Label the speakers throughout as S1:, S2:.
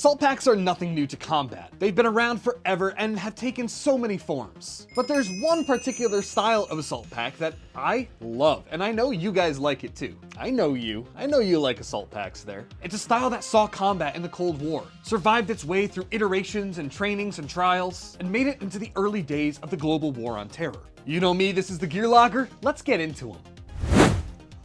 S1: Assault packs are nothing new to combat. They've been around forever and have taken so many forms. But there's one particular style of assault pack that I love, and I know you guys like it too. I know you like assault packs there. It's a style that saw combat in the Cold War, survived its way through iterations and trainings and trials, and made it into the early days of the global war on terror. You know me, this is the Gear.Locker. Let's get into them.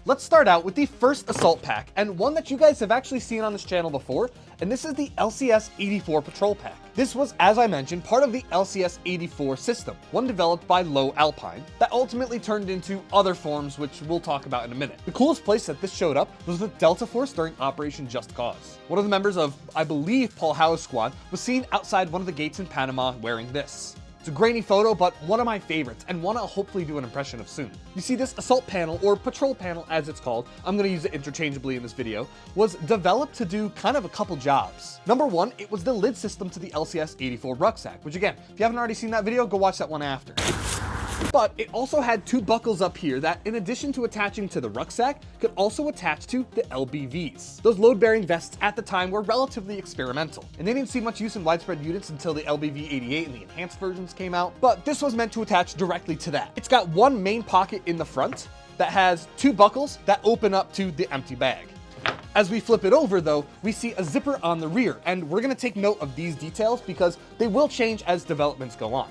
S1: Let's start out with the first assault pack, and one that you guys have actually seen on this channel before, and this is the LCS-84 Patrol Pack. This was, as I mentioned, part of the LCS-84 system, one developed by Low Alpine, that ultimately turned into other forms, which we'll talk about in a minute. The coolest place that this showed up was with Delta Force during Operation Just Cause. One of the members of, I believe, Paul Howe's squad was seen outside one of the gates in Panama wearing this. It's a grainy photo, but one of my favorites, and one I'll hopefully do an impression of soon. You see, this assault panel, or patrol panel as it's called, I'm gonna use it interchangeably in this video, was developed to do kind of a couple jobs. Number one, it was the lid system to the LCS-84 rucksack, which again, if you haven't already seen that video, go watch that one after. But it also had two buckles up here that, in addition to attaching to the rucksack, could also attach to the LBVs. Those load-bearing vests at the time were relatively experimental, and they didn't see much use in widespread units until the LBV-88 and the enhanced versions came out, but this was meant to attach directly to that. It's got one main pocket in the front that has two buckles that open up to the empty bag. As we flip it over though, we see a zipper on the rear, and we're gonna take note of these details because they will change as developments go on.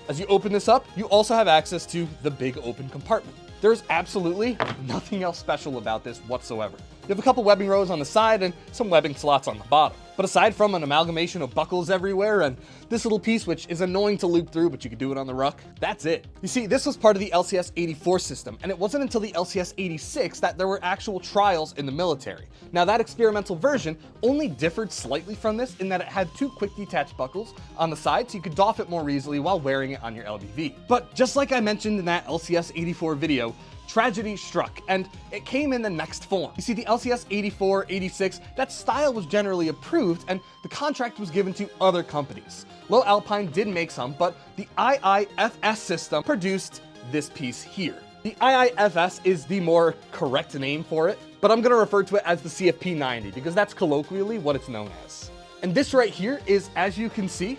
S1: As you open this up, you also have access to the big open compartment. There's absolutely nothing else special about this whatsoever. You have a couple webbing rows on the side and some webbing slots on the bottom. But aside from an amalgamation of buckles everywhere and this little piece which is annoying to loop through, but you can do it on the ruck, that's it. You see, this was part of the LCS-84 system, and it wasn't until the LCS-86 that there were actual trials in the military. Now that experimental version only differed slightly from this in that it had two quick detach buckles on the side so you could doff it more easily while wearing it on your LBV. But just like I mentioned in that LCS-84 video, tragedy struck, and it came in the next form. You see, the LCS-84, 86, that style was generally approved, and the contract was given to other companies. Low Alpine did make some, but the IIFS system produced this piece here. The IIFS is the more correct name for it, but I'm gonna refer to it as the CFP-90 because that's colloquially what it's known as. And this right here is, as you can see,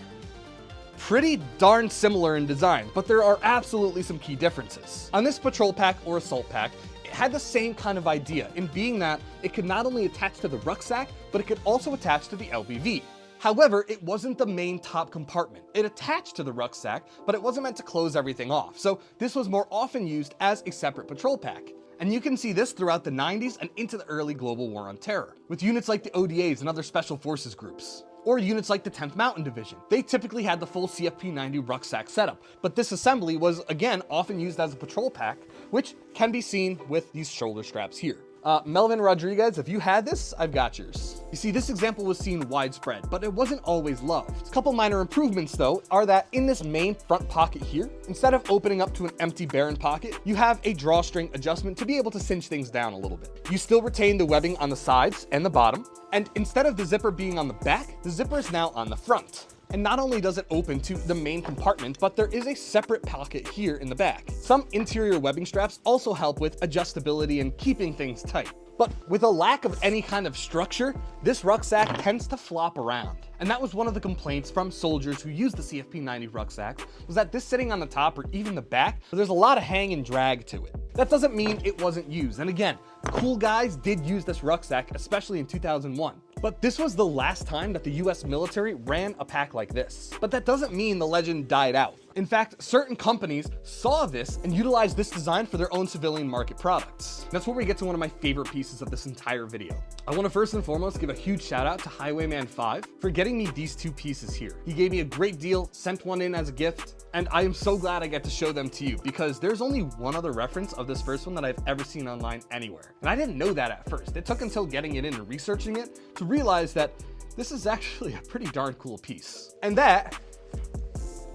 S1: pretty darn similar in design, but there are absolutely some key differences. On this patrol pack or assault pack, it had the same kind of idea in being that it could not only attach to the rucksack, but it could also attach to the LBV. However, it wasn't the main top compartment. It attached to the rucksack, but it wasn't meant to close everything off. So this was more often used as a separate patrol pack. And you can see this throughout the 90s and into the early global war on terror, with units like the ODAs and other special forces groups. Or units like the 10th Mountain Division. They typically had the full CFP-90 rucksack setup, but this assembly was, again, often used as a patrol pack, which can be seen with these shoulder straps here. Melvin Rodriguez, if you had this, I've got yours. You see, this example was seen widespread, but it wasn't always loved. A couple minor improvements, though, are that in this main front pocket here, instead of opening up to an empty barren pocket, you have a drawstring adjustment to be able to cinch things down a little bit. You still retain the webbing on the sides and the bottom, and instead of the zipper being on the back, the zipper is now on the front. And not only does it open to the main compartment, but there is a separate pocket here in the back. Some interior webbing straps also help with adjustability and keeping things tight. But with a lack of any kind of structure, this rucksack tends to flop around. And that was one of the complaints from soldiers who used the CFP-90 rucksack, was that this sitting on the top or even the back, there's a lot of hang and drag to it. That doesn't mean it wasn't used. And again, cool guys did use this rucksack, especially in 2001. But this was the last time that the US military ran a pack like this. But that doesn't mean the legend died out. In fact, certain companies saw this and utilized this design for their own civilian market products. That's where we get to one of my favorite pieces of this entire video. I want to first and foremost give a huge shout out to Highwayman 5 for getting me these two pieces here. He gave me a great deal, sent one in as a gift, and I am so glad I get to show them to you because there's only one other reference of this first one that I've ever seen online anywhere. And I didn't know that at first. It took until getting it in and researching it to realize that this is actually a pretty darn cool piece. And that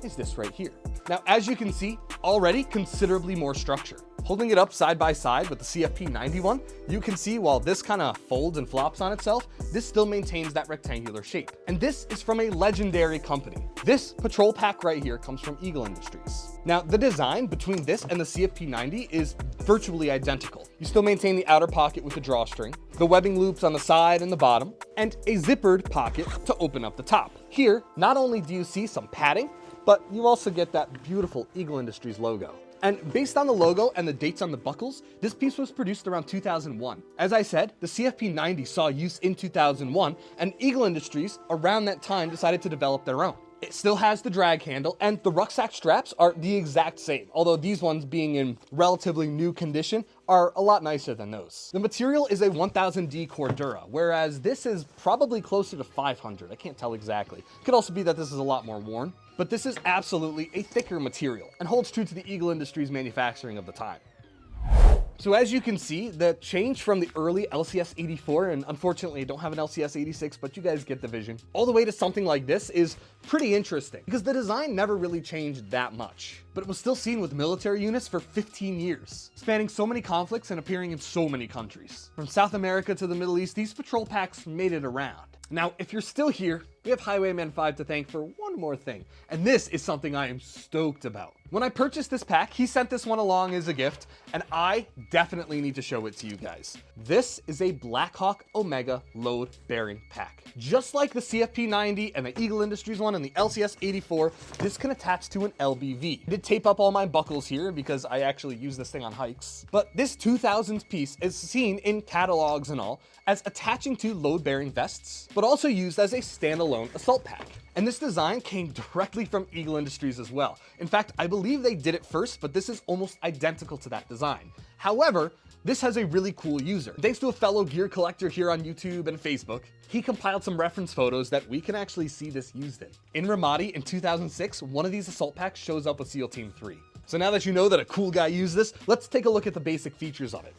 S1: is this right here. Now, as you can see, already considerably more structure. Holding it up side by side with the CFP-90 one, you can see while this kind of folds and flops on itself, this still maintains that rectangular shape. And this is from a legendary company. This patrol pack right here comes from Eagle Industries. Now, the design between this and the CFP-90 is virtually identical. You still maintain the outer pocket with the drawstring, the webbing loops on the side and the bottom, and a zippered pocket to open up the top. Here, not only do you see some padding, but you also get that beautiful Eagle Industries logo. And based on the logo and the dates on the buckles, this piece was produced around 2001. As I said, the CFP90 saw use in 2001, and Eagle Industries around that time decided to develop their own. It still has the drag handle, and the rucksack straps are the exact same, although these ones, being in relatively new condition, are a lot nicer than those. The material is a 1000D Cordura, whereas this is probably closer to 500. I can't tell exactly. Could also be that this is a lot more worn, but this is absolutely a thicker material and holds true to the Eagle Industries manufacturing of the time. So as you can see, the change from the early LCS 84, and unfortunately I don't have an LCS 86, but you guys get the vision, all the way to something like this is pretty interesting because the design never really changed that much, but it was still seen with military units for 15 years, spanning so many conflicts and appearing in so many countries. From South America to the Middle East, these patrol packs made it around. Now, if you're still here, we have Highwayman 5 to thank for one more thing, and this is something I am stoked about. When I purchased this pack, he sent this one along as a gift, and I definitely need to show it to you guys. This is a Blackhawk Omega load-bearing pack. Just like the CFP90 and the Eagle Industries one and the LCS 84, this can attach to an LBV. I did tape up all my buckles here because I actually use this thing on hikes. But this 2000s piece is seen in catalogs and all as attaching to load-bearing vests, but also used as a standalone assault pack. And this design came directly from Eagle Industries as well. In fact, I believe they did it first, but this is almost identical to that design. However, this has a really cool user. Thanks to a fellow gear collector here on YouTube and Facebook, he compiled some reference photos that we can actually see this used in. In Ramadi in 2006, one of these assault packs shows up with SEAL Team 3. So now that you know that a cool guy used this, let's take a look at the basic features of it.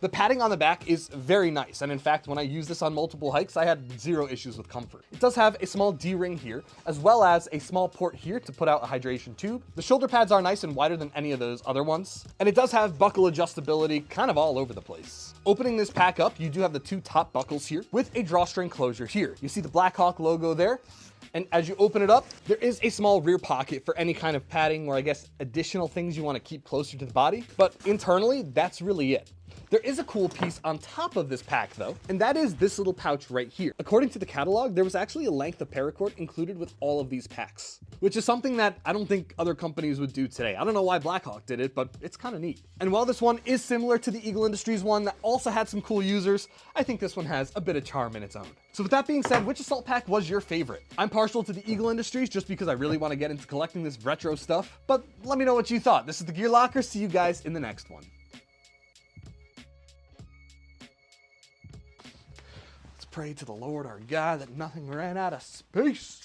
S1: The padding on the back is very nice, and in fact, when I used this on multiple hikes, I had zero issues with comfort. It does have a small D-ring here, as well as a small port here to put out a hydration tube. The shoulder pads are nice and wider than any of those other ones, and it does have buckle adjustability kind of all over the place. Opening this pack up, you do have the two top buckles here with a drawstring closure here. You see the Blackhawk logo there, and as you open it up, there is a small rear pocket for any kind of padding or I guess additional things you want to keep closer to the body, but internally, that's really it. There is a cool piece on top of this pack though, and that is this little pouch right here. According to the catalog, there was actually a length of paracord included with all of these packs, which is something that I don't think other companies would do today. I don't know why Blackhawk did it, but it's kind of neat. And while this one is similar to the Eagle Industries one that also had some cool users, I think this one has a bit of charm in its own. So with that being said, which assault pack was your favorite? I'm partial to the Eagle Industries just because I really want to get into collecting this retro stuff, but let me know what you thought. This is the Gear.Locker. See you guys in the next one. Pray to the Lord our God that nothing ran out of space.